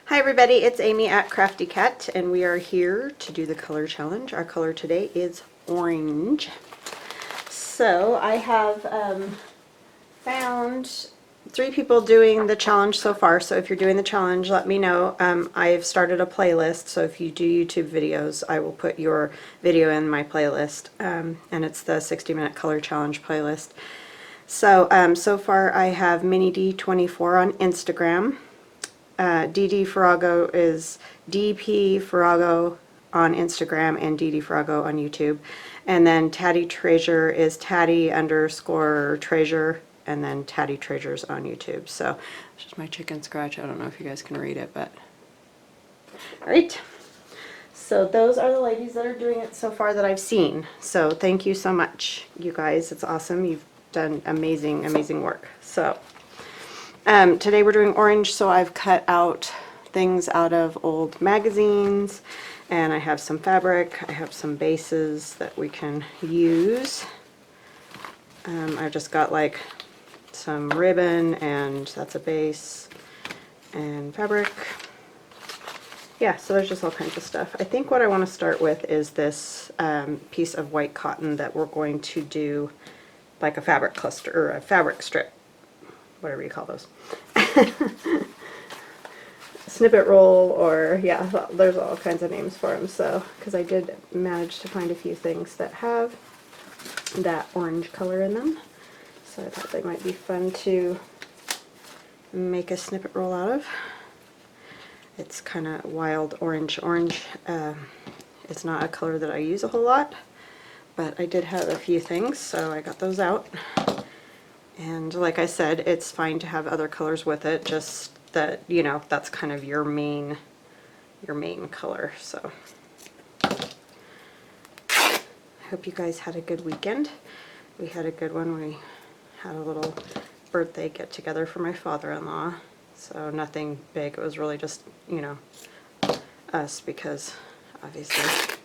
Hi everybody, it's Amy at Krafty Cat, and we are here to do the color challenge. Our color today is orange. So I have found 3 people doing the challenge so far, so if you're doing the challenge, let me know. I've started a playlist, so if you do YouTube videos, I will put your video in my playlist, and it's the 60-minute color challenge playlist. So, so far I have Mini D24 on Instagram. Dee Dee Farago is DP Farago on Instagram and Dee Dee Farago on YouTube. And then Tatty Treasure is Tatty _ Treasure, and then Tatty Treasures on YouTube. So it's just my chicken scratch. I don't know if you guys can read it, but alright. So those are the ladies that are doing it so far that I've seen. So thank you so much, you guys. It's awesome. You've done amazing, amazing work. So today we're doing orange, so I've cut out things out of old magazines, and I have some fabric, I have some bases that we can use. I've just got like some ribbon, and that's a base, and fabric. Yeah, so there's just all kinds of stuff. I think what I want to start with is this piece of white cotton that we're going to do like a fabric cluster, or a fabric strip, whatever you call those. Snippet roll, or yeah, there's all kinds of names for them. So, because I did manage to find a few things that have that orange color in them, so I thought they might be fun to make a snippet roll out of. It's kind of wild orange. Orange is not a color that I use a whole lot, but I did have a few things, so I got those out. And like I said, it's fine to have other colors with it, just that, you know, that's kind of your main color. So I hope you guys had a good weekend. We had a good one. We had a little birthday get together for my father-in-law. So nothing big. It was really just, you know, us, because obviously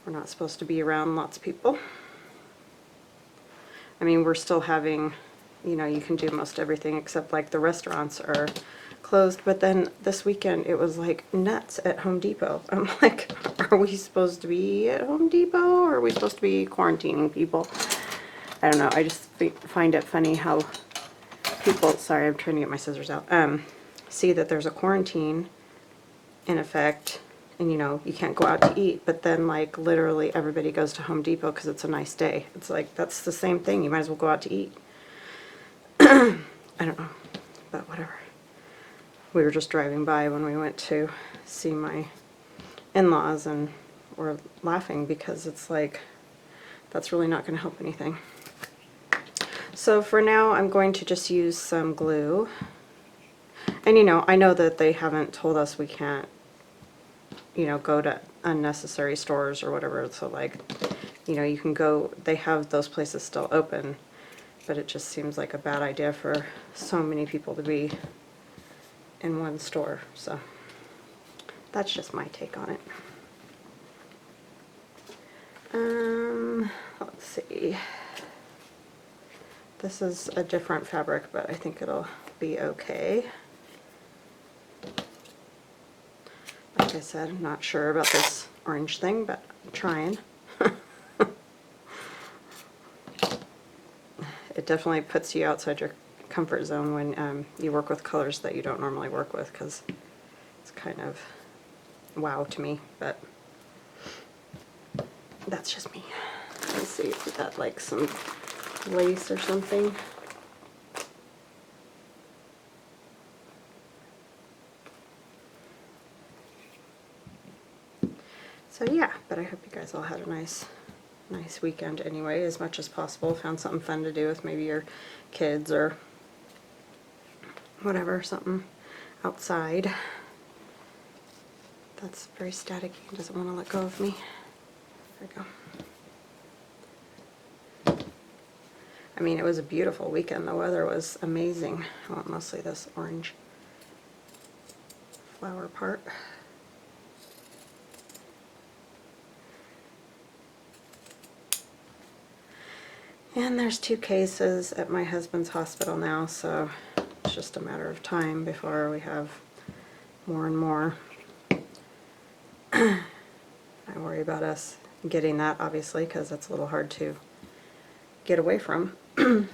we're not supposed to be around lots of people. I mean, we're still having, you know, you can do most everything except like the restaurants are closed, but then this weekend it was like nuts at Home Depot. I'm like, are we supposed to be at Home Depot, or are we supposed to be quarantining people? I don't know. I just find it funny how people, sorry, I'm trying to get my scissors out, see that there's a quarantine in effect, and you know, you can't go out to eat, but then like literally everybody goes to Home Depot because it's a nice day. It's like, that's the same thing. You might as well go out to eat. I don't know, but whatever. We were just driving by when we went to see my in-laws, and we're laughing because it's like, that's really not going to help anything. So for now, I'm going to just use some glue. And you know, I know that they haven't told us we can't, you know, go to unnecessary stores or whatever, so like, you know, you can go, they have those places still open, but it just seems like a bad idea for so many people to be in one store. So that's just my take on it. Let's see. This is a different fabric, but I think it'll be okay. Like I said, I'm not sure about this orange thing, but I'm trying. It definitely puts you outside your comfort zone when you work with colors that you don't normally work with, because it's kind of wow to me, but that's just me. Let's see if that like some lace or something. So yeah, but I hope you guys all had a nice weekend anyway, as much as possible. Found something fun to do with maybe your kids or whatever, something outside. That's very staticky and doesn't want to let go of me. There we go. I mean, it was a beautiful weekend. The weather was amazing. I want mostly this orange flower part. And there's 2 cases at my husband's hospital now, so it's just a matter of time before we have more and more. I worry about us getting that, obviously, because that's a little hard to get away from. But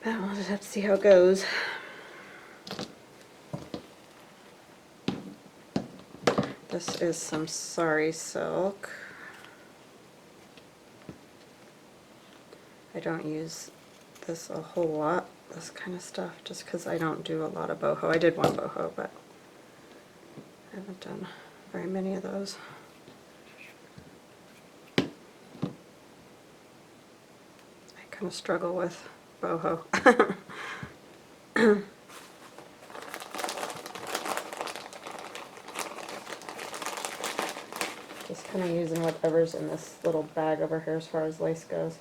we'll just have to see how it goes. This is some sari silk. I don't use this a whole lot, this kind of stuff, just because I don't do a lot of boho. I did one boho, but I haven't done very many of those. I kind of struggle with boho. Just kind of using whatever's in this little bag over here as far as lace goes.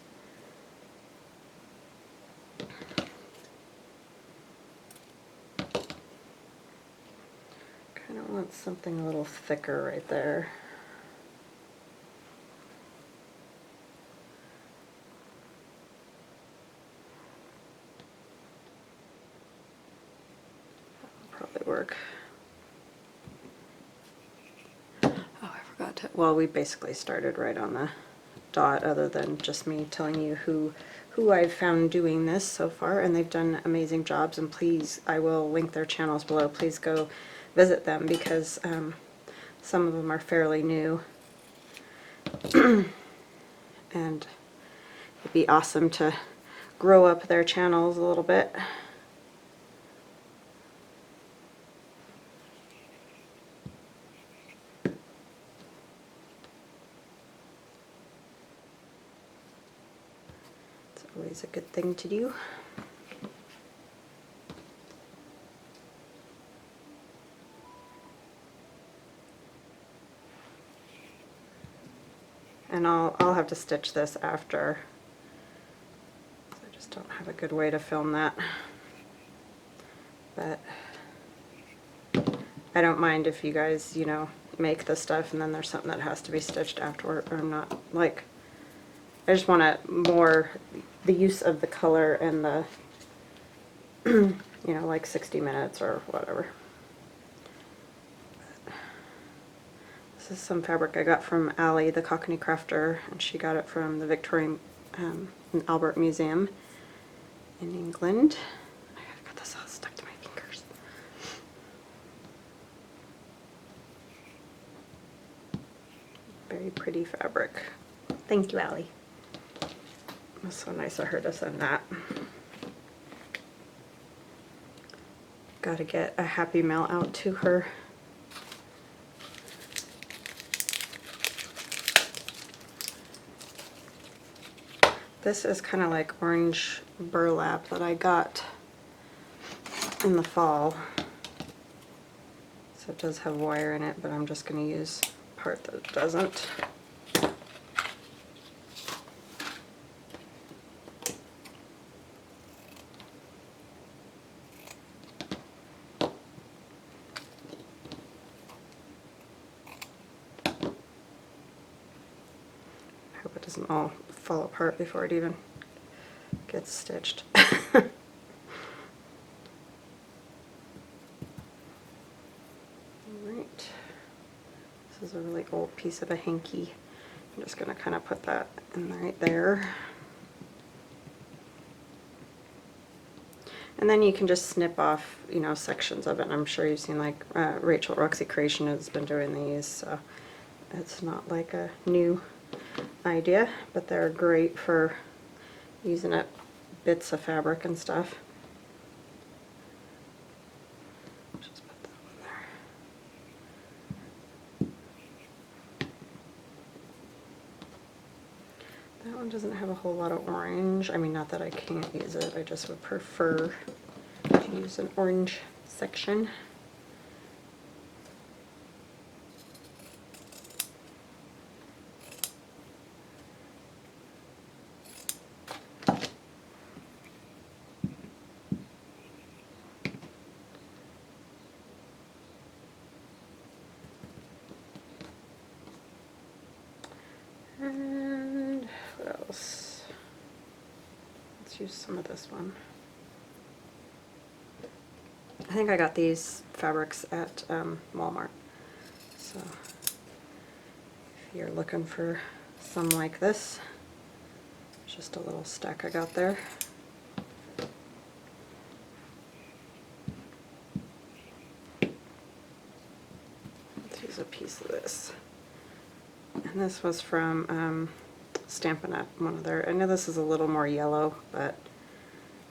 Kind of want something a little thicker right there. That'll probably work. Well, we basically started right on the dot, other than just me telling you who I've found doing this so far, and they've done amazing jobs. And please, I will link their channels below. Please go visit them, because some of them are fairly new, and it'd be awesome to grow up their channels a little bit. Always a good thing to do. And I'll have to stitch this after. I just don't have a good way to film that. But I don't mind if you guys, you know, make the stuff and then there's something that has to be stitched afterward, or not. Like, I just want to more the use of the color and the, you know, like 60 minutes or whatever. This is some fabric I got from Allie, the Cockney Crafter, and she got it from the Victorian and Albert Museum in England. I got this all stuck to my fingers. Very pretty fabric. Thank you, Allie. It was so nice of her to send that. Gotta get a happy mail out to her. This is kind of like orange burlap that I got in the fall. So it does have wire in it, but I'm just going to use part that doesn't. Hope it doesn't all fall apart before it even gets stitched. Alright, this is a really old piece of a hanky. I'm just going to kind of put that in right there. And then you can just snip off, you know, sections of it. And I'm sure you've seen, like, Rachel Roxy Kreation has been doing these, so it's not like a new idea, but they're great for using up bits of fabric and stuff. Just put that one there. That one doesn't have a whole lot of orange. I mean, not that I can't use it, I just would prefer to use an orange section. And what else? Let's use some of this one. I think I got these fabrics at Walmart. So if you're looking for some like this, just a little stack I got there. Let's use a piece of this. And this was from Stampin' Up! One of their, I know this is a little more yellow, but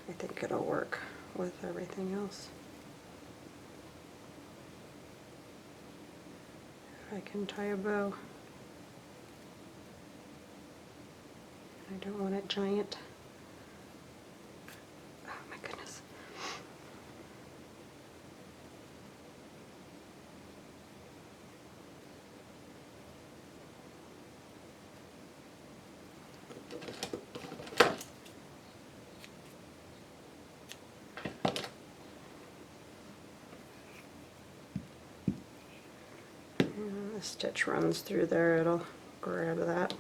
I think it'll work with everything else. If I can tie a bow. I don't want it giant. Oh my goodness. And the stitch runs through there, it'll grab that.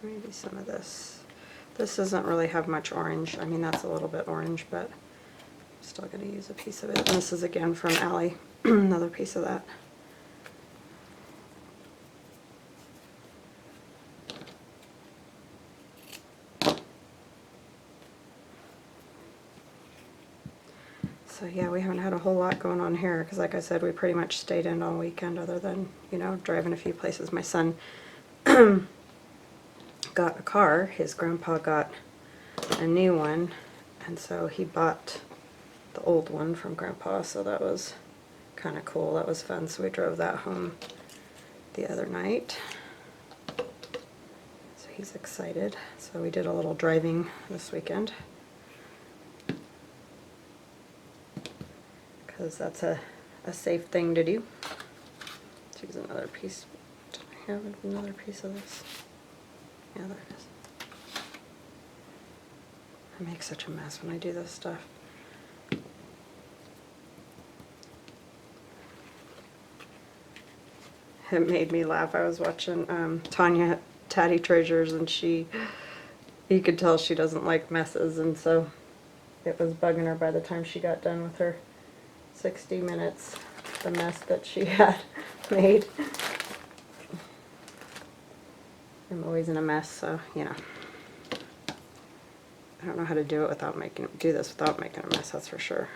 Maybe some of this. This doesn't really have much orange. I mean, that's a little bit orange, but I'm still going to use a piece of it. And this is again from Allie, another piece of that. So yeah, we haven't had a whole lot going on here because, like I said, we pretty much stayed in all weekend other than, you know, driving a few places. My son got a car. His grandpa got a new one, and so he bought the old one from Grandpa, so that was kind of cool. That was fun. So we drove that home the other night. So he's excited. So we did a little driving this weekend, because that's a safe thing to do. Let's use another piece. Do I have another piece of this? Yeah, there it is. I make such a mess when I do this stuff. It made me laugh. I was watching Tanya Tatty Treasures, and you could tell she doesn't like messes, and so it was bugging her by the time she got done with her 60 minutes, the mess that she had made. I'm always in a mess, so, you know. I don't know how to do this without making a mess, that's for sure.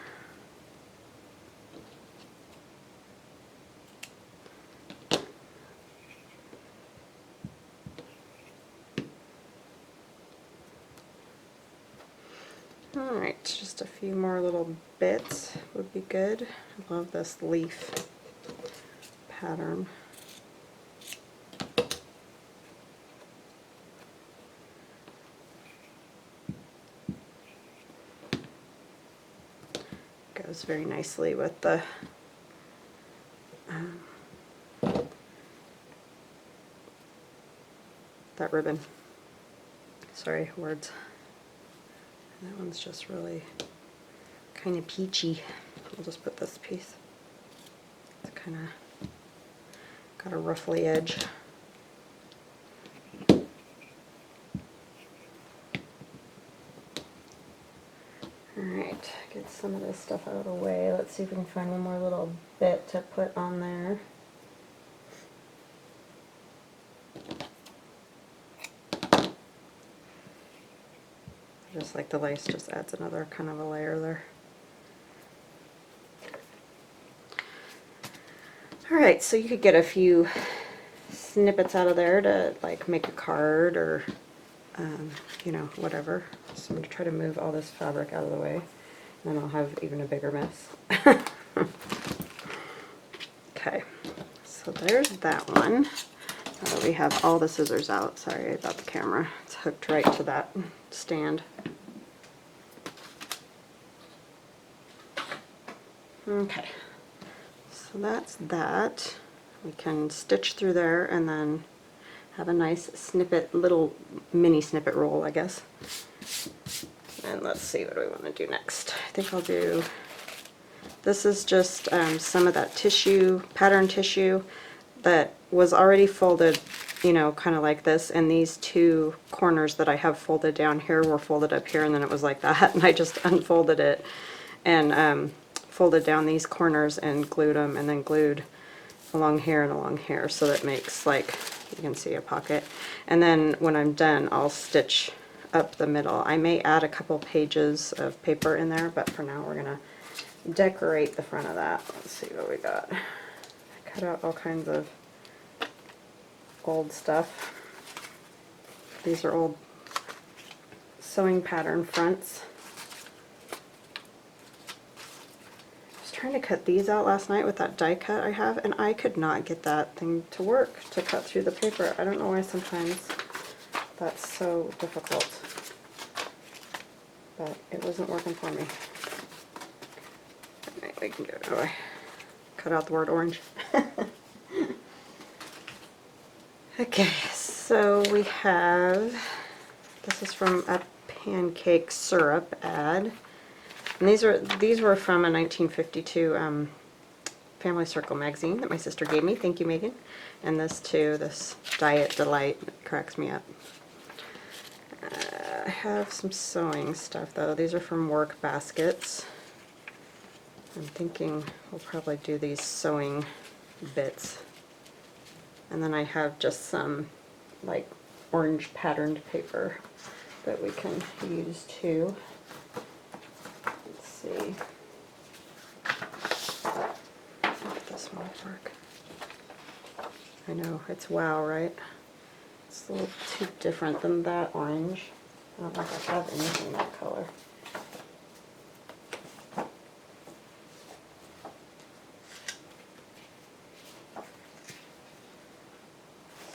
Alright, just a few more little bits would be good. I love this leaf pattern. Goes very nicely with the that ribbon. Sorry, words. That one's just really kind of peachy. I'll just put this piece. It's kind of got a ruffly edge. Alright, get some of this stuff out of the way. Let's see if we can find one more little bit to put on there. Just like the lace, just adds another kind of a layer there. Alright, so you could get a few snippets out of there to like make a card or you know, whatever. So I'm going to try to move all this fabric out of the way, and then I'll have even a bigger mess. Okay, so there's that one. We have all the scissors out. Sorry about the camera. It's hooked right to that stand. Okay, so that's that. We can stitch through there and then have a nice snippet, little mini snippet roll, I guess. And let's see, what do we want to do next? I think I'll do This is just some of that tissue, pattern tissue that was already folded, you know, kind of like this, and these two corners that I have folded down here were folded up here, and then it was like that, and I just unfolded it and folded down these corners and glued them, and then glued along here and along here, so that makes, like, you can see a pocket. And then when I'm done, I'll stitch up the middle. I may add a couple pages of paper in there, but for now we're gonna decorate the front of that. Let's see what we got. I cut out all kinds of old stuff. These are old sewing pattern fronts. I was trying to cut these out last night with that die cut I have, and I could not get that thing to work to cut through the paper. I don't know why sometimes that's so difficult, but it wasn't working for me. We can go, oh, I cut out the word orange. Okay, so we have, this is from a pancake syrup ad, and these were from a 1952 Family Circle magazine that my sister gave me. Thank you, Megan. And this too, this Diet Delight, cracks me up. I have some sewing stuff though. These are from work baskets. I'm thinking we'll probably do these sewing bits. And then I have just some like orange patterned paper that we can use too. Let's see if this will work. I know, it's wow, right? It's a little too different than that orange. I don't think I have anything that color.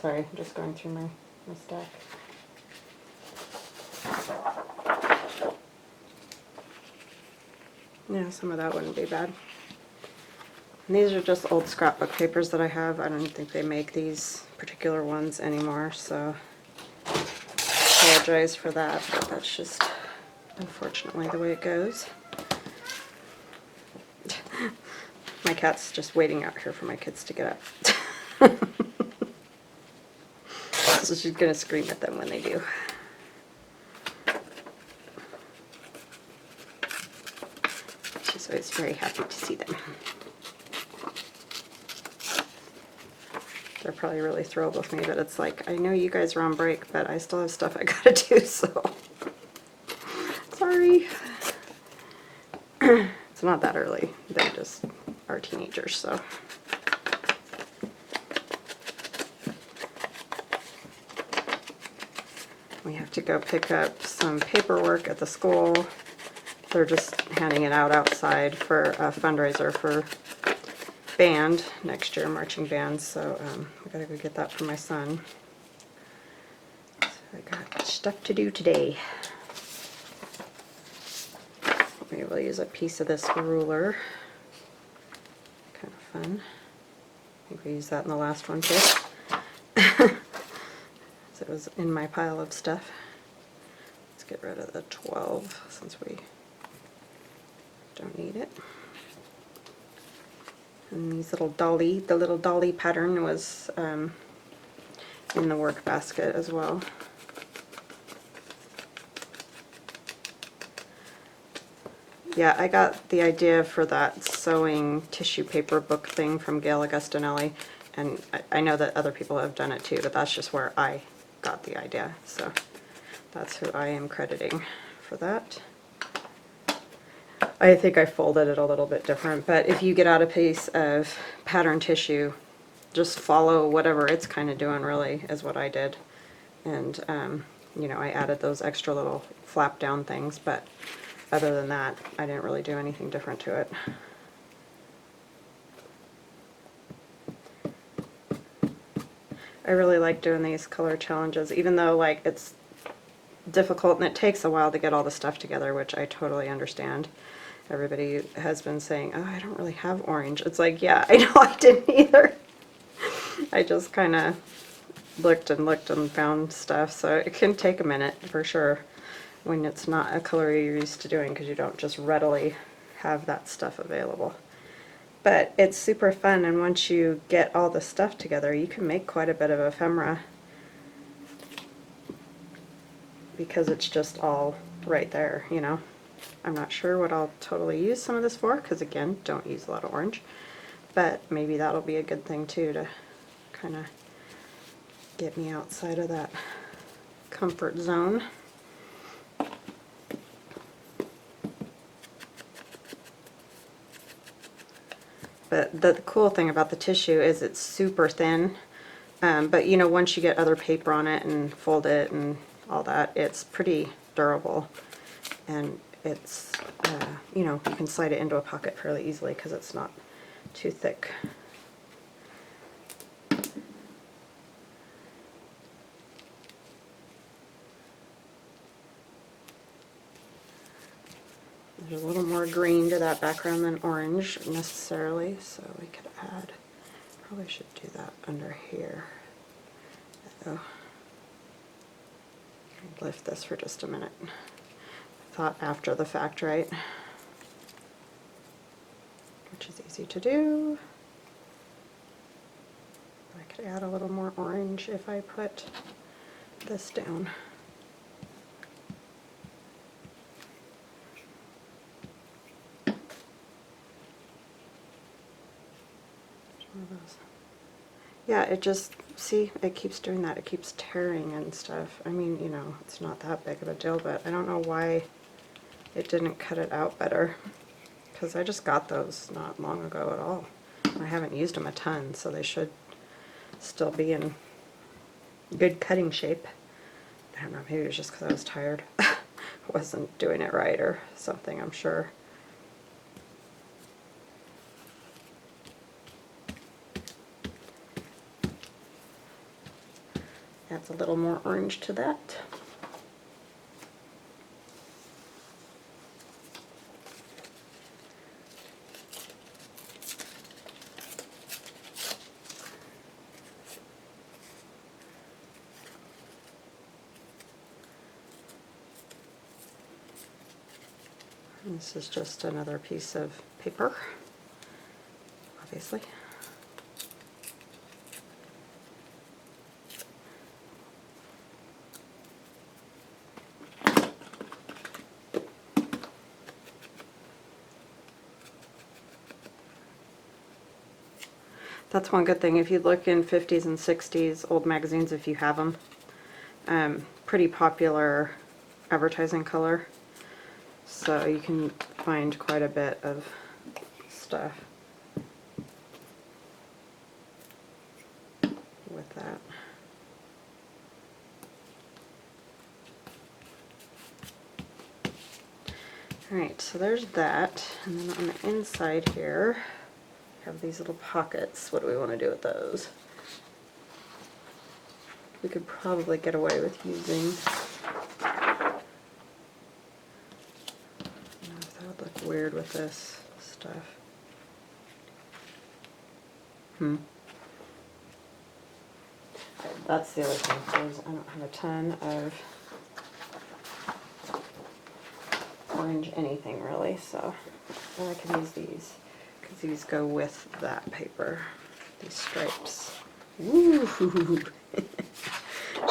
Sorry, I'm just going through my stack. Yeah, some of that wouldn't be bad. And these are just old scrapbook papers that I have. I don't think they make these particular ones anymore, so I apologize for that, but that's just unfortunately the way it goes. My cat's just waiting out here for my kids to get up. So she's going to scream at them when they do. She's always very happy to see them. They're probably really thrilled with me, but it's like, I know you guys are on break, but I still have stuff I gotta do, so sorry. It's not that early. They just are teenagers, so. We have to go pick up some paperwork at the school. They're just handing it out outside for a fundraiser for band next year, marching band, so I gotta go get that for my son. So I got stuff to do today. Maybe we'll use a piece of this ruler. Kind of fun. I think we used that in the last one too. It was in my pile of stuff. Let's get rid of the 12 since we don't need it. And these little dolly, the little dolly pattern was in the work basket as well. Yeah, I got the idea for that sewing tissue paper book thing from Gail Augustinelli, and I know that other people have done it too, but that's just where I got the idea, so that's who I am crediting for that. I think I folded it a little bit different, but if you get out a piece of pattern tissue, just follow whatever it's kind of doing, really, is what I did. And you know, I added those extra little flap down things, but other than that, I didn't really do anything different to it. I really like doing these color challenges, even though like it's difficult and it takes a while to get all the stuff together, which I totally understand. Everybody has been saying, oh, I don't really have orange. It's like, yeah, I know, I didn't either. I just kind of looked and found stuff, so it can take a minute for sure when it's not a color you're used to doing, because you don't just readily have that stuff available. But it's super fun, and once you get all the stuff together, you can make quite a bit of ephemera because it's just all right there, you know. I'm not sure what I'll totally use some of this for, because again, don't use a lot of orange, but maybe that'll be a good thing too, to kind of get me outside of that comfort zone. But the cool thing about the tissue is it's super thin, but you know, once you get other paper on it and fold it and all that, it's pretty durable, and it's, you know, you can slide it into a pocket fairly easily because it's not too thick. There's a little more green to that background than orange necessarily, so we could add, probably should do that under here. Oh, lift this for just a minute. I thought after the fact, right? Which is easy to do. I could add a little more orange if I put this down. Yeah, it just, see, it keeps doing that. It keeps tearing and stuff. I mean, you know, it's not that big of a deal, but I don't know why it didn't cut it out better, because I just got those not long ago at all. I haven't used them a ton, so they should still be in good cutting shape. I don't know, maybe it was just because I was tired. I wasn't doing it right or something, I'm sure. Adds a little more orange to that. And this is just another piece of paper, obviously. That's one good thing. If you look in 50s and 60s old magazines, if you have them, pretty popular advertising color. So you can find quite a bit of stuff with that. Alright, so there's that. And then on the inside here, have these little pockets. What do we want to do with those? We could probably get away with using, I don't know if that would look weird with this stuff. That's the other thing, is I don't have a ton of orange anything really, so I can use these, because these go with that paper, these stripes. Woo!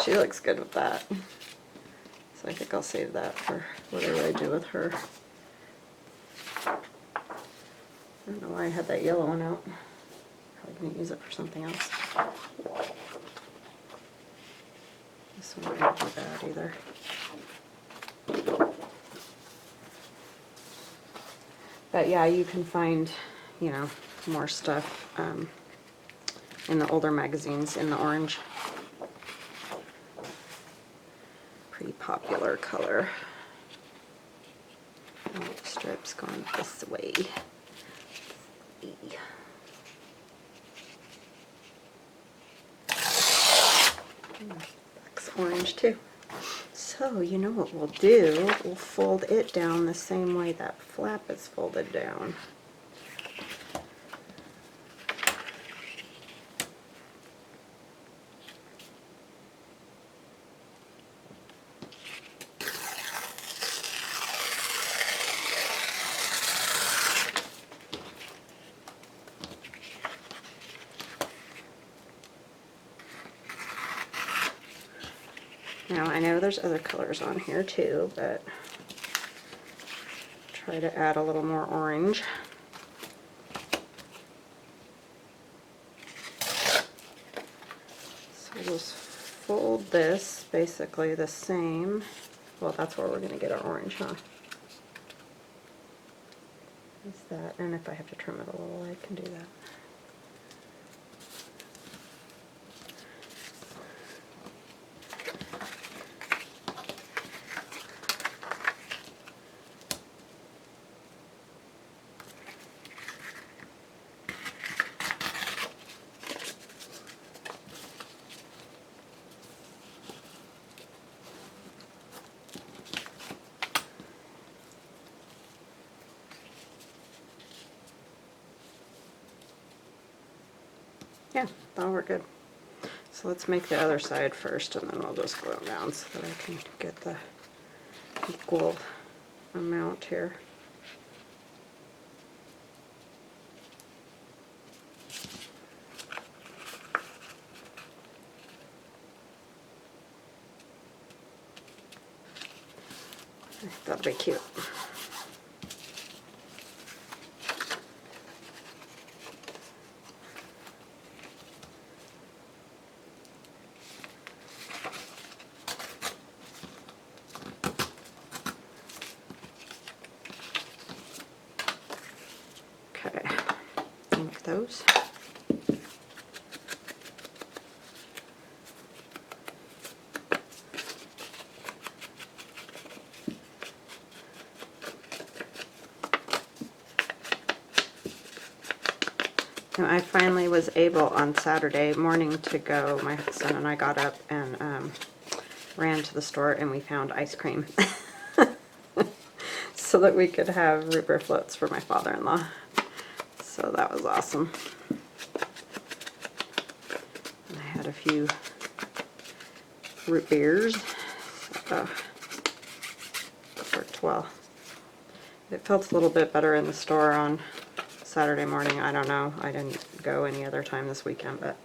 She looks good with that. So I think I'll save that for whatever I do with her. I don't know why I had that yellow one out. Probably going to use it for something else. This one won't be bad either. But yeah, you can find, you know, more stuff in the older magazines in the orange. Pretty popular color. Oh, the strip's going this way. That's orange too. So, you know what we'll do? We'll fold it down the same way that flap is folded down. Now I know there's other colors on here too, but try to add a little more orange. So we'll just fold this basically the same. Well, that's where we're going to get our orange, huh? Is that, and if I have to trim it a little, I can do that. Yeah, that'll work good. So let's make the other side first, and then we'll just glue them down so that I can get the equal amount here. I think that'll be cute. Okay, make those. Now, I finally was able on Saturday morning to go. My son and I got up and ran to the store, and we found ice cream so that we could have root beer floats for my father-in-law. So that was awesome. And I had a few root beers. So it worked well. It felt a little bit better in the store on Saturday morning. I don't know. I didn't go any other time this weekend, but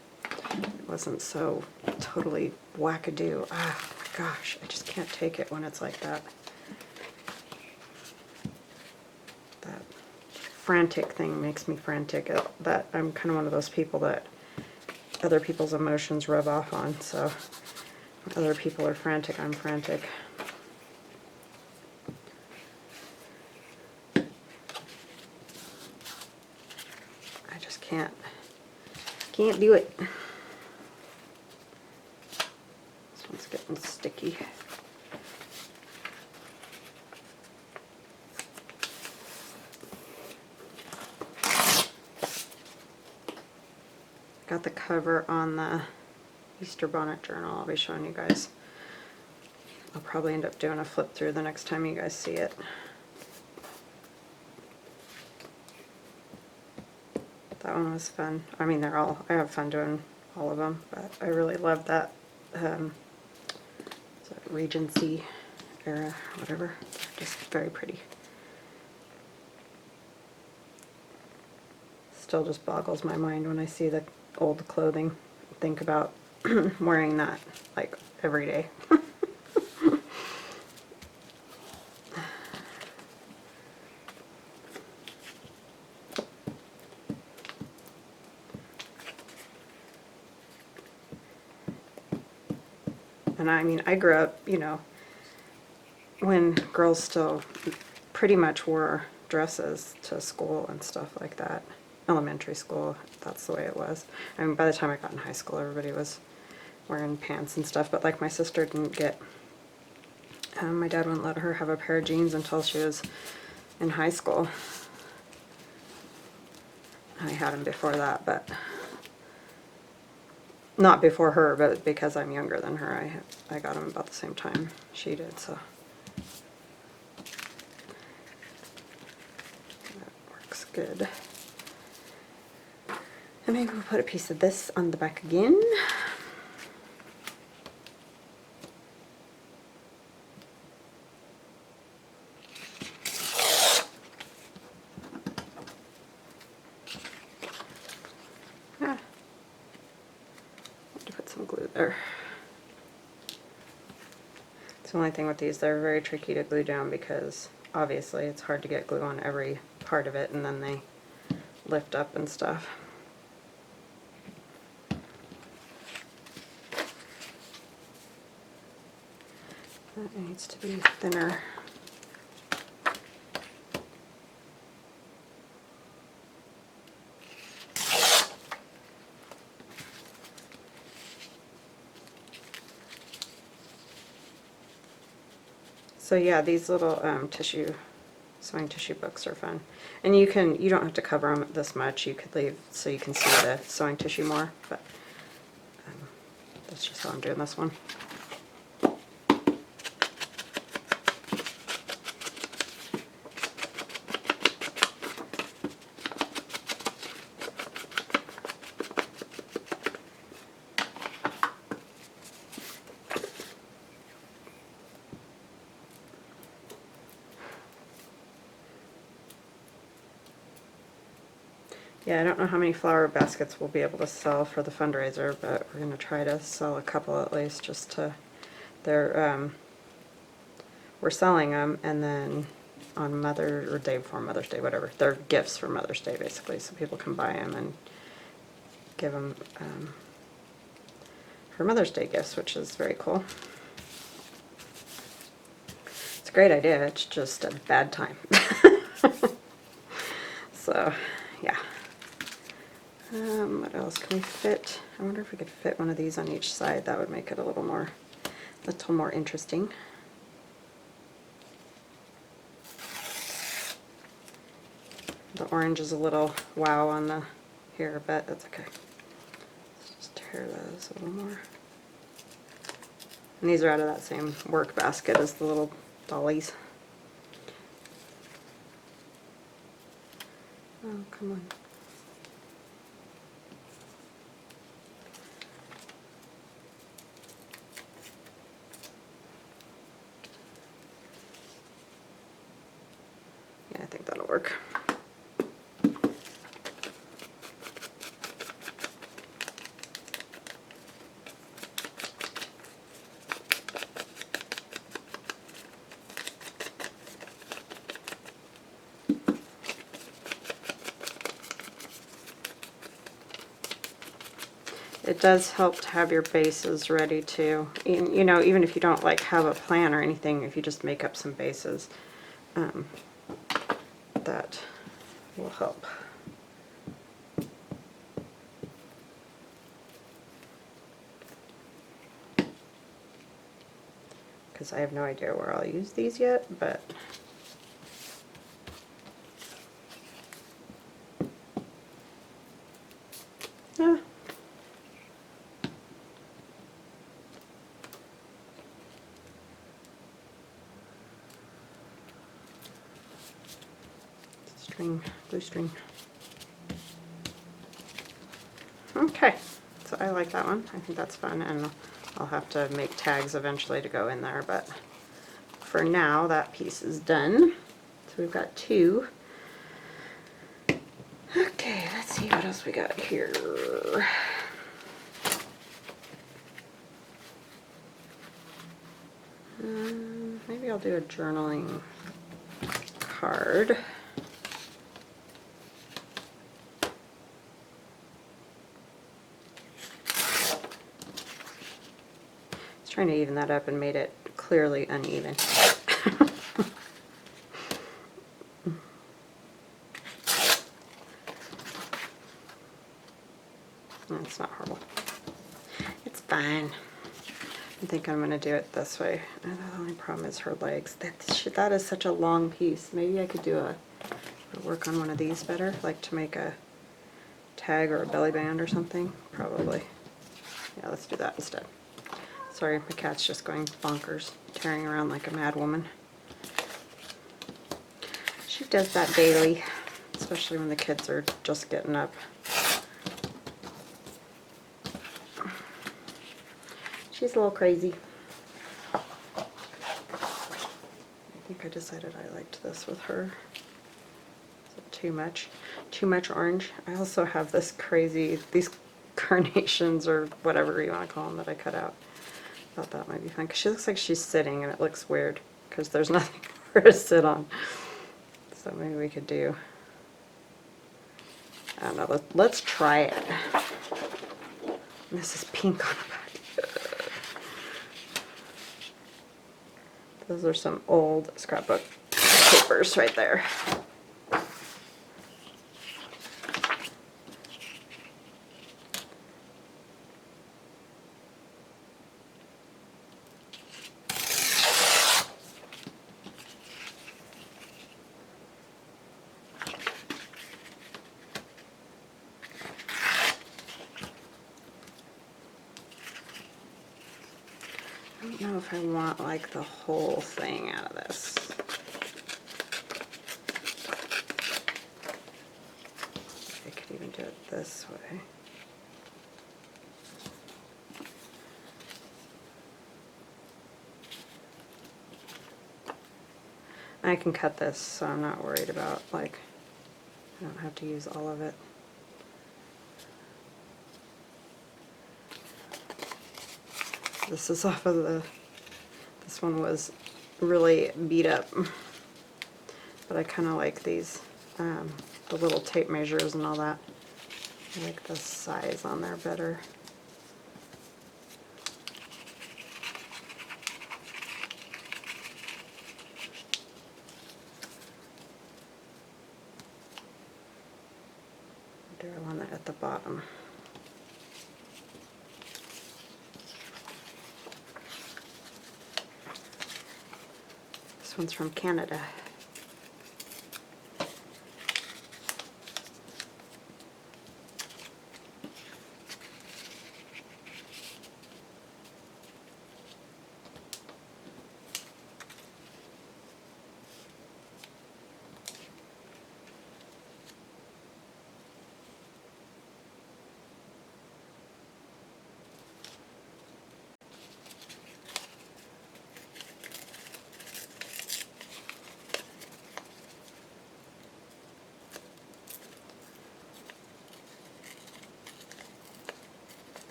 it wasn't so totally wackadoo. Ah, my gosh, I just can't take it when it's like that. That frantic thing makes me frantic. That I'm kind of one of those people that other people's emotions rub off on. So when other people are frantic, I'm frantic. Can't do it. This one's getting sticky. Got the cover on the Easter Bonnet Journal. I'll be showing you guys. I'll probably end up doing a flip through the next time you guys see it. That one was fun. I mean, I have fun doing all of them, but I really love that, Regency era, whatever. Just very pretty. Still just boggles my mind when I see the old clothing. Think about wearing that like every day. And I mean, I grew up, you know, when girls still pretty much wore dresses to school and stuff like that. Elementary school, that's the way it was. I mean, by the time I got in high school, everybody was wearing pants and stuff, but like my sister didn't get, my dad wouldn't let her have a pair of jeans until she was in high school. I had them before that, but not before her, but because I'm younger than her, I got them about the same time she did, so. That works good. And maybe we'll put a piece of this on the back again. There. It's the only thing with these, they're very tricky to glue down because obviously it's hard to get glue on every part of it and then they lift up and stuff. That needs to be thinner. So yeah, these little sewing tissue books are fun. And you don't have to cover them this much. You could leave so you can see the sewing tissue more, but that's just how I'm doing this one. Yeah, I don't know how many flower baskets we'll be able to sell for the fundraiser, but we're going to try to sell a couple at least, just to, we're selling them, and then on day before Mother's Day, whatever, they're gifts for Mother's Day basically, so people can buy them and give them for Mother's Day gifts, which is very cool. It's a great idea, it's just a bad time. So, yeah. What else can we fit? I wonder if we could fit one of these on each side. That would make it a little more interesting. The orange is a little wow on the here, but that's okay. Let's just tear those a little more. And these are out of that same work basket as the little dollies. Oh, come on. Yeah, I think that'll work. It does help to have your bases ready too. You know, even if you don't like have a plan or anything, if you just make up some bases, that will help. Because I have no idea where I'll use these yet, but yeah. Blue string. Okay, so I like that one. I think that's fun, and I'll have to make tags eventually to go in there, but for now that piece is done. So we've got two. Okay, let's see what else we got here. Maybe I'll do a journaling card. Trying to even that up and made it clearly uneven. That's not horrible. It's fine. I think I'm going to do it this way. And the only problem is her legs. That is such a long piece. Maybe I could work on one of these better, like to make a tag or a belly band or something. Probably. Yeah, let's do that instead. Sorry, my cat's just going bonkers, tearing around like a mad woman. She does that daily, especially when the kids are just getting up. She's a little crazy. I think I decided I liked this with her. Is it too much? Too much orange? I also have this crazy, these carnations or whatever you want to call them that I cut out. Thought that might be fun, because she looks like she's sitting and it looks weird because there's nothing for her to sit on. So maybe we could do, I don't know, let's try it. This is pink on the back. Those are some old scrapbook papers right there. I don't know if I want like the whole thing out of this. I could even do it this way. I can cut this, so I'm not worried about, like, I don't have to use all of it. This is off of this one was really beat up, but I kind of like these, the little tape measures and all that. I like the size on there better. Do I want it at the bottom? This one's from Canada.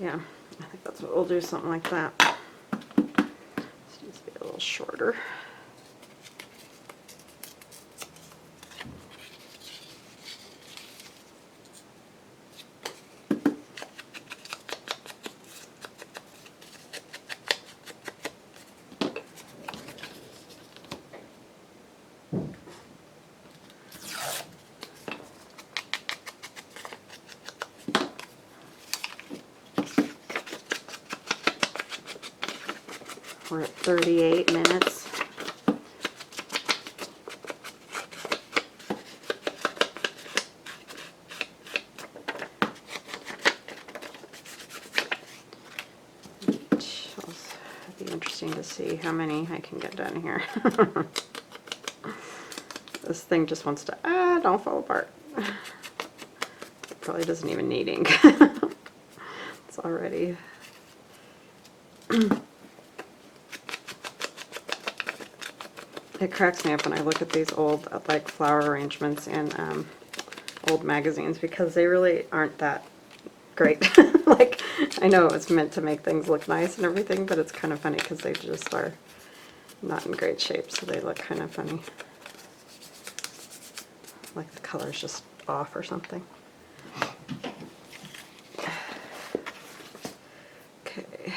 Yeah, I think that's what we'll do, something like that. This needs to be a little shorter. We're at 38 minutes. It'll be interesting to see how many I can get done here. This thing just wants to, don't fall apart. It probably doesn't even need ink. It's already it cracks me up when I look at these old like flower arrangements in old magazines, because they really aren't that great. Like, I know it was meant to make things look nice and everything, but it's kind of funny because they just are not in great shape, so they look kind of funny. Like the color's just off or something. Okay.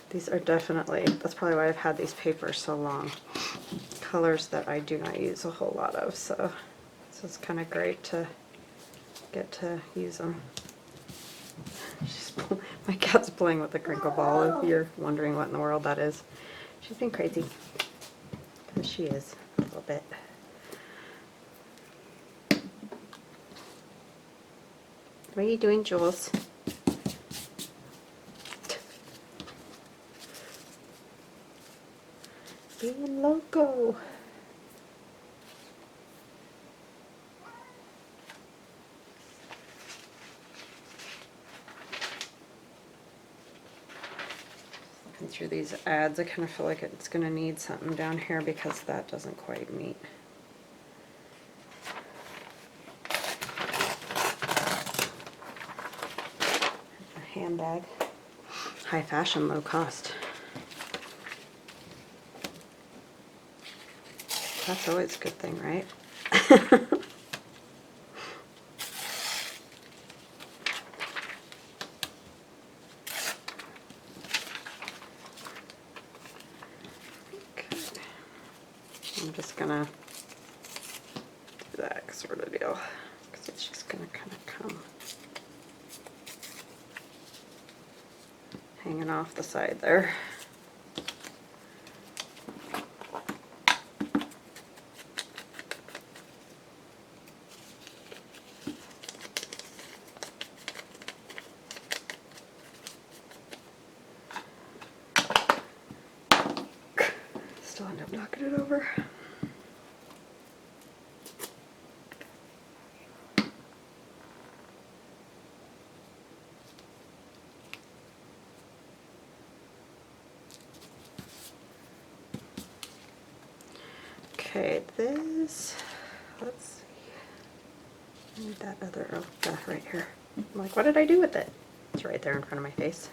These are definitely, that's probably why I've had these papers so long. Colors that I do not use a whole lot of, so it's kind of great to get to use them. My cat's playing with the crinkle ball, if you're wondering what in the world that is. She's been crazy. Because she is, a little bit. What are you doing, Jules? Being loco. And through these ads, I kind of feel like it's going to need something down here because that doesn't quite meet. A handbag. High fashion, low cost. That's always a good thing, right? I'm just gonna do that sort of deal because it's just gonna kind of come hanging off the side there. Still end up knocking it over. Okay, this, let's see. I need that other, oh, that right here. I'm like, what did I do with it? It's right there in front of my face.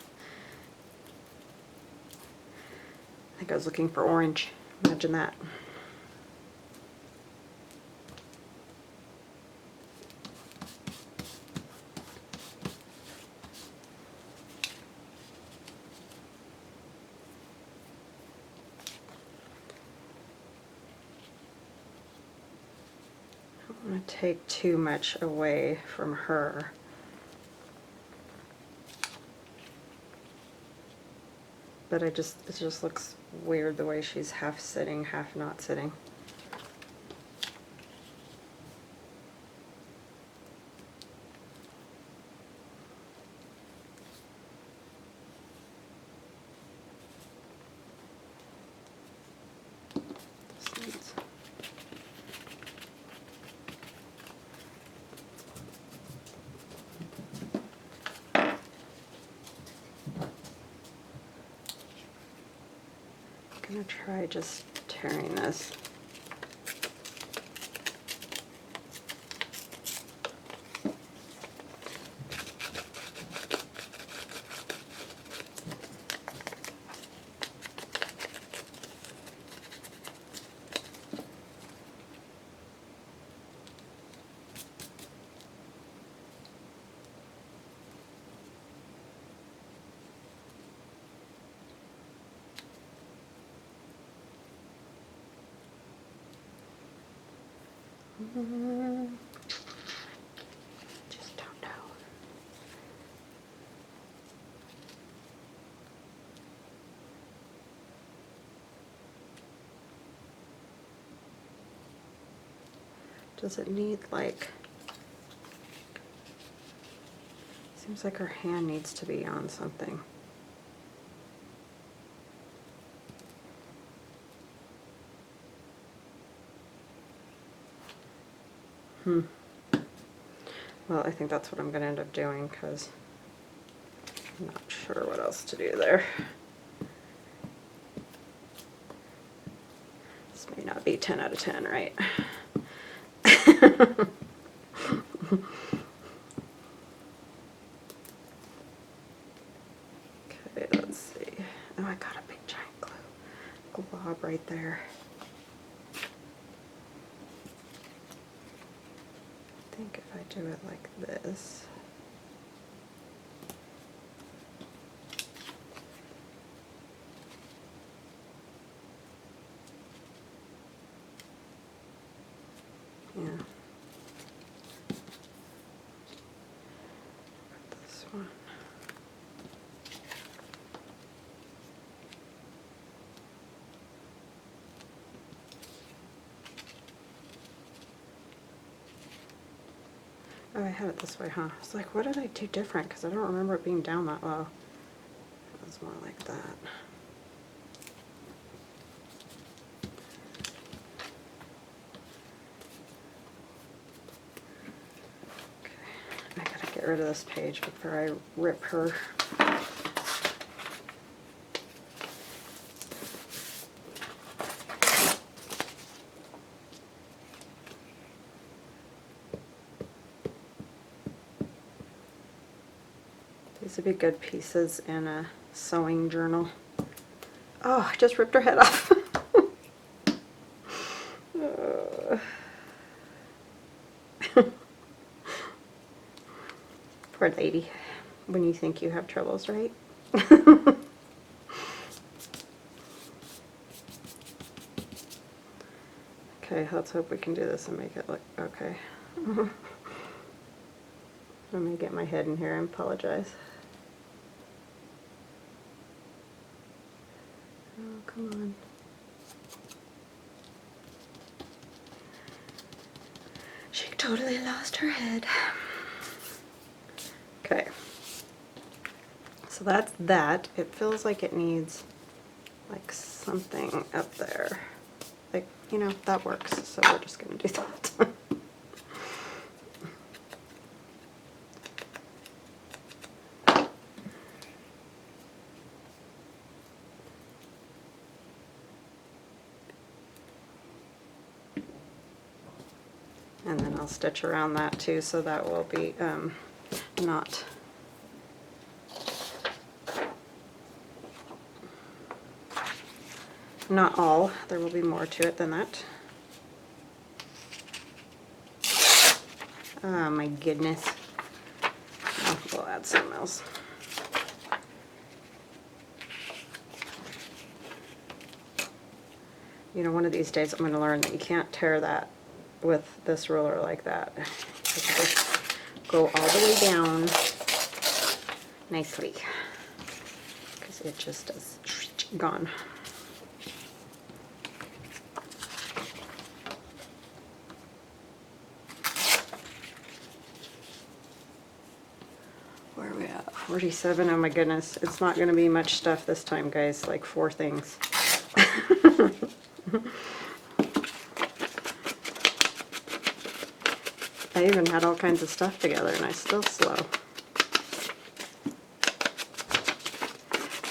I think I was looking for orange. Imagine that. I don't want to take too much away from her. But it just looks weird the way she's half sitting, half not sitting. This needs, I'm gonna try just tearing this. Just don't know. Does it need like, seems like her hand needs to be on something. Well, I think that's what I'm going to end up doing because I'm not sure what else to do there. This may not be 10 out of 10, right? Okay, let's see. Oh, I got a big giant glob right there. I think if I do it like this. Yeah. This one. Oh, I had it this way, huh? I was like, what did I do different? Because I don't remember it being down that low. It was more like that. Okay, I gotta get rid of this page before I rip her. These would be good pieces in a sewing journal. Oh, I just ripped her head off. Poor lady. When you think you have troubles, right? Okay, let's hope we can do this and make it look okay. I'm going to get my head in here and apologize. Oh, come on. She totally lost her head. Okay. So that's that. It feels like it needs like something up there. Like, you know, that works. So we're just going to do that. And then I'll stitch around that too, so that will be not all. There will be more to it than that. Oh my goodness. Oh, we'll add something else. You know, one of these days I'm going to learn that you can't tear that with this ruler like that. You just go all the way down nicely, because it just is gone. Where are we at? 47. Oh my goodness. It's not going to be much stuff this time, guys. Like 4 things. I even had all kinds of stuff together and I still slow.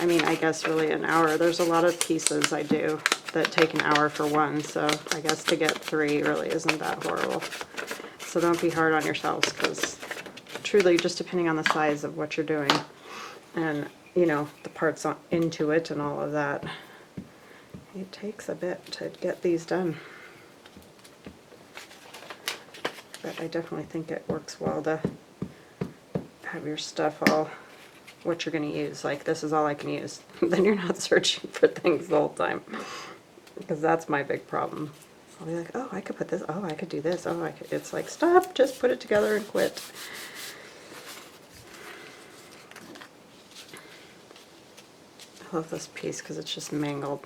I mean, I guess really an hour. There's a lot of pieces I do that take an hour for one, so I guess to get 3 really isn't that horrible. So don't be hard on yourselves, because truly, just depending on the size of what you're doing and, you know, the parts into it and all of that, it takes a bit to get these done. But I definitely think it works well to have your stuff all what you're going to use. Like, this is all I can use. Then you're not searching for things the whole time. Because that's my big problem. I'll be like, oh, I could put this, oh, I could do this, oh, I could. It's like, stop, just put it together and quit. I love this piece because it's just mangled.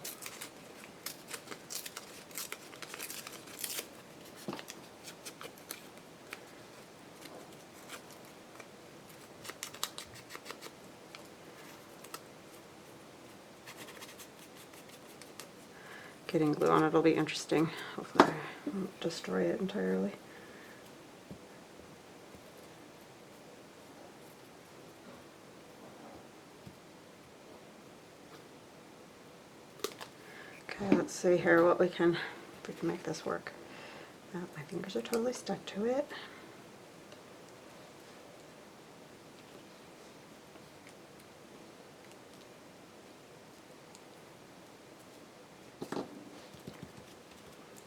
Getting glue on it will be interesting. Hopefully I won't destroy it entirely. Okay, let's see here what we can, if we can make this work. Oh, my fingers are totally stuck to it.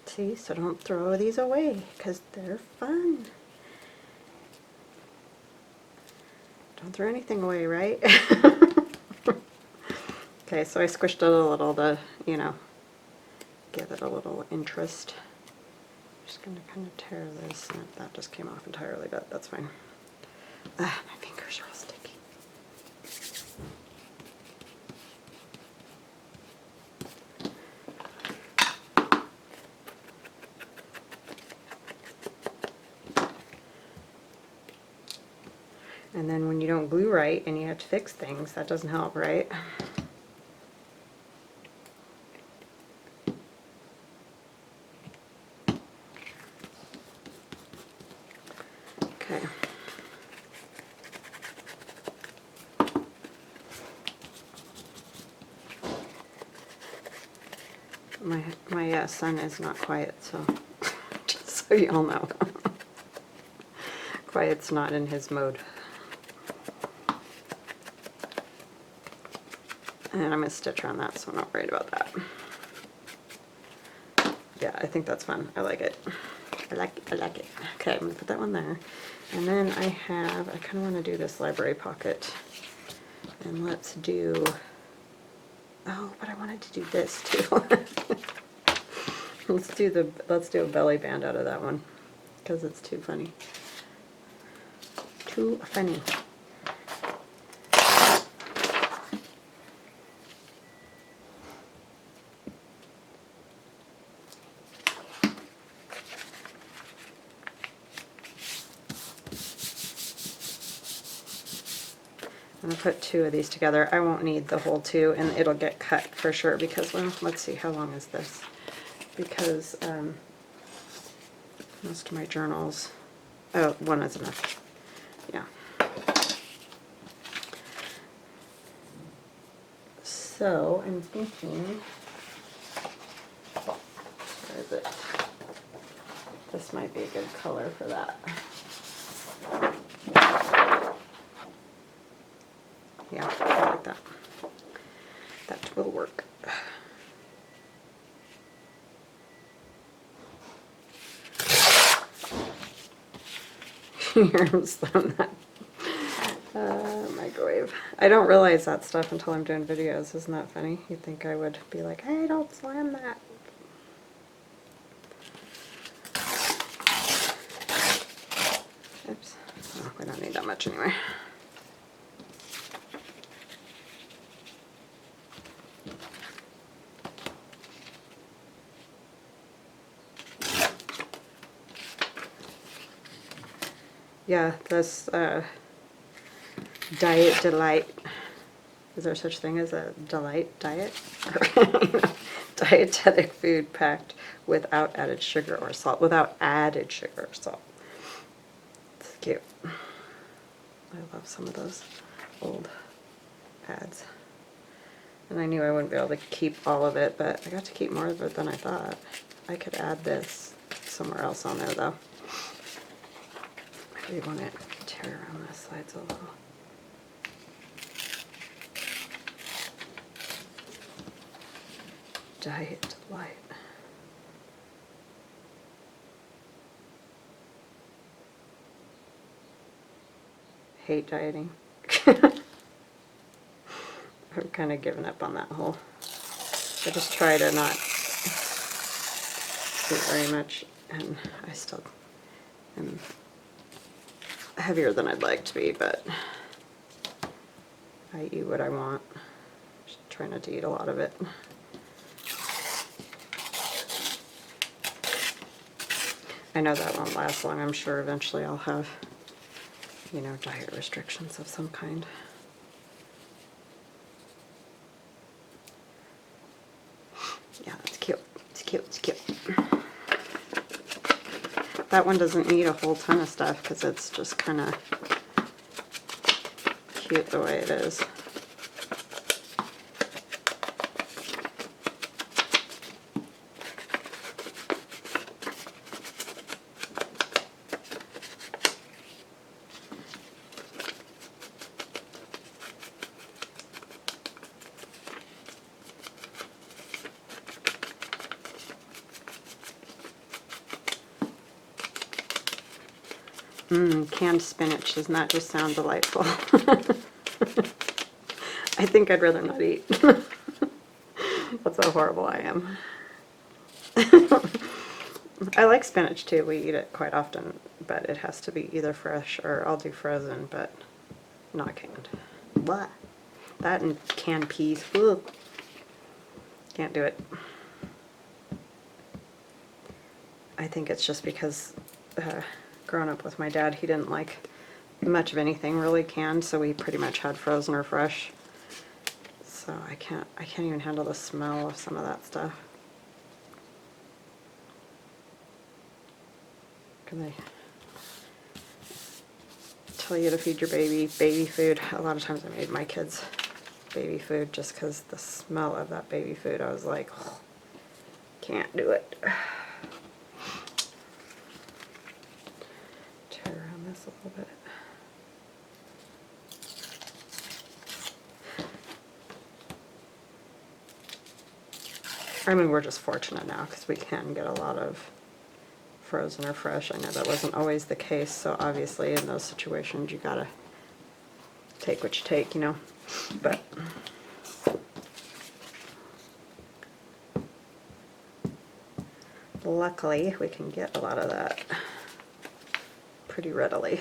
See, so don't throw these away, because they're fun. Don't throw anything away, right? Okay, so I squished it a little to, you know, give it a little interest. I'm just going to kind of tear this, and that just came off entirely, but that's fine. Ah, my fingers are all sticky. And then when you don't glue right and you have to fix things, that doesn't help, right? Okay. My son is not quiet, so just so you all know. Quiet's not in his mode. And I'm going to stitch around that, so I'm not worried about that. Yeah, I think that's fun. I like it. I like it. Okay, I'm going to put that one there. And then I kind of want to do this library pocket. And let's do, oh, but I wanted to do this too. Let's do a belly band out of that one, because it's too funny. Too funny. I'm going to put 2 of these together. I won't need the whole 2, and it'll get cut for sure because, well, let's see, how long is this? Because most of my journals, oh, 1 is enough. Yeah. So I'm thinking, where is it? This might be a good color for that. Yeah, I like that. That will work. Here, slam that microwave. I don't realize that stuff until I'm doing videos. Isn't that funny? You'd think I would be like, hey, don't slam that. Oops. Oh, we don't need that much anyway. Yeah, this Diet Delight, is there such thing as a delight diet? Dietetic food packed without added sugar or salt, without added sugar or salt. It's cute. I love some of those old ads. And I knew I wouldn't be able to keep all of it, but I got to keep more of it than I thought. I could add this somewhere else on there though. I want to tear around the sides a little. Diet Delight. Hate dieting. I've kind of given up on that whole. I just try to not eat very much, and I still am heavier than I'd like to be, but I eat what I want. Just try not to eat a lot of it. I know that won't last long. I'm sure eventually I'll have, you know, diet restrictions of some kind. Yeah, that's cute. It's cute. It's cute. That one doesn't need a whole ton of stuff because it's just kind of cute the way it is. Canned spinach. Does not just sound delightful. I think I'd rather not eat. That's how horrible I am. I like spinach too. We eat it quite often, but it has to be either fresh or I'll do frozen, but not canned. What? That and canned peas. Ugh. Can't do it. I think it's just because growing up with my dad, he didn't like much of anything really canned, so we pretty much had frozen or fresh. So I can't even handle the smell of some of that stuff. Can they tell you to feed your baby food? A lot of times I made my kids baby food just because the smell of that baby food, I was like, oh, can't do it. Tear around this a little bit. I mean, we're just fortunate now because we can get a lot of frozen or fresh. I know that wasn't always the case, so obviously in those situations you gotta take what you take, you know. But luckily we can get a lot of that pretty readily.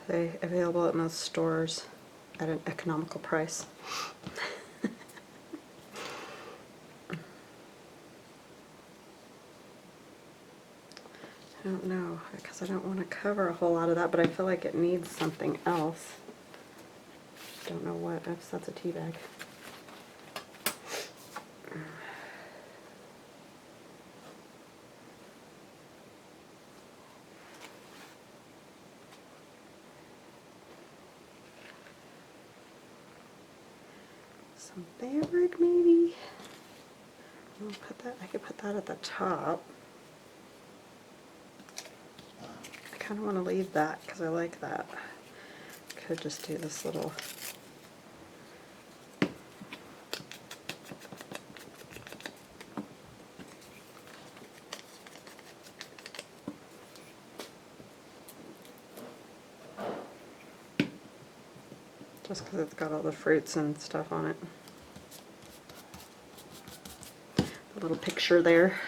They available at most stores at an economical price. I don't know, because I don't want to cover a whole lot of that, but I feel like it needs something else. Don't know what. Oops, that's a tea bag. Some fabric, maybe. I'll put that. I could put that at the top. I kind of want to leave that because I like that. Could just do this little. Just because it's got all the fruits and stuff on it. A little picture there.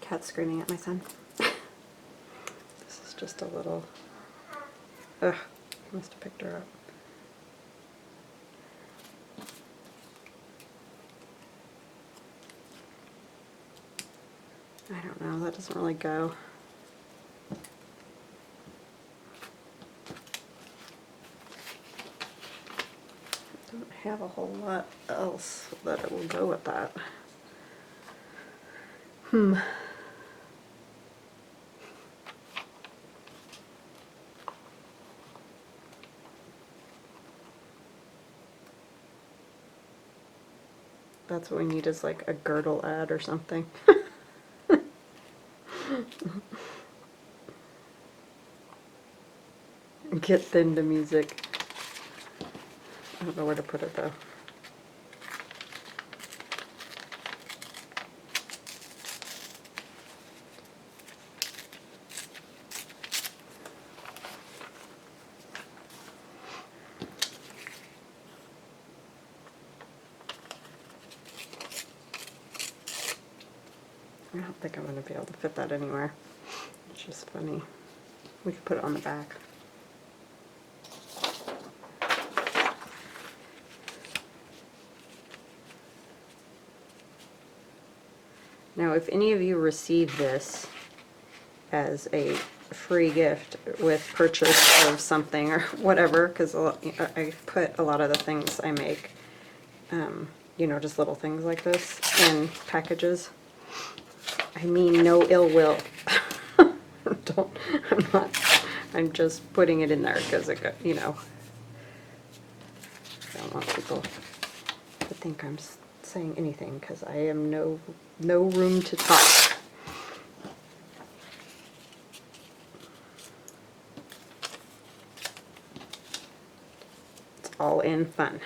Cat screaming at my son. This is just a little. Ugh, I must have picked her up. I don't know, that doesn't really go. Don't have a whole lot else that it will go with that. That's what we need, is like a girdle ad or something. Get thin to music. I don't know where to put it though. I don't think I'm going to be able to fit that anywhere. It's just funny. We could put it on the back. Now, if any of you receive this as a free gift with purchase of something or whatever, because I put a lot of the things I make, you know, just little things like this in packages. I mean no ill will. I'm just putting it in there because it got, you know, I don't want people to think I'm saying anything because I am no room to talk. It's all in fun.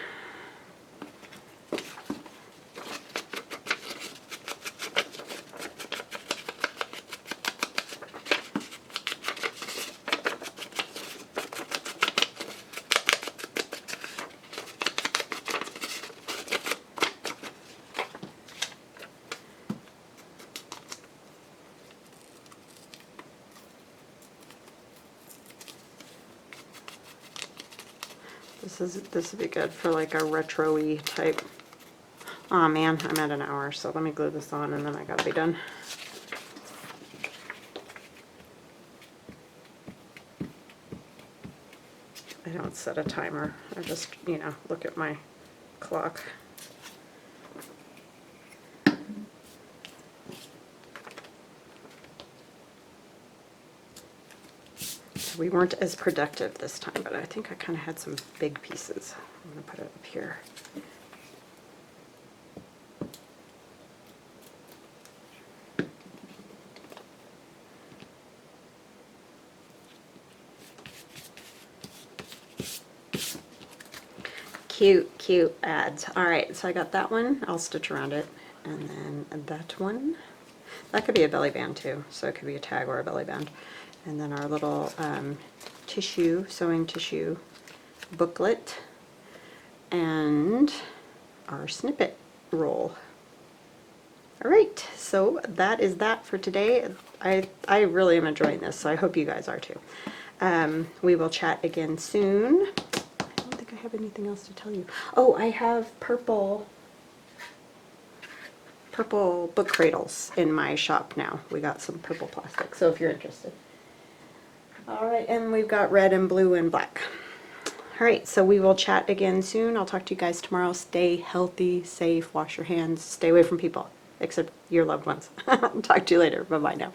This would be good for like a retro-y type. Aw man, I'm at an hour, so let me glue this on and then I gotta be done. I don't set a timer. I just, you know, look at my clock. We weren't as productive this time, but I think I kind of had some big pieces. I'm going to put it up here. Cute, cute ads. All right, so I got that one. I'll stitch around it. And then that one. That could be a belly band too, so it could be a tag or a belly band. And then our little tissue, sewing tissue booklet, and our snippet roll. All right, so that is that for today. I really am enjoying this, so I hope you guys are too. We will chat again soon. I don't think I have anything else to tell you. Oh, I have purple book cradles in my shop now. We got some purple plastic, so if you're interested. All right, and we've got red and blue and black. All right, so we will chat again soon. I'll talk to you guys tomorrow. Stay healthy, safe, wash your hands, stay away from people, except your loved ones. Talk to you later. Bye-bye now.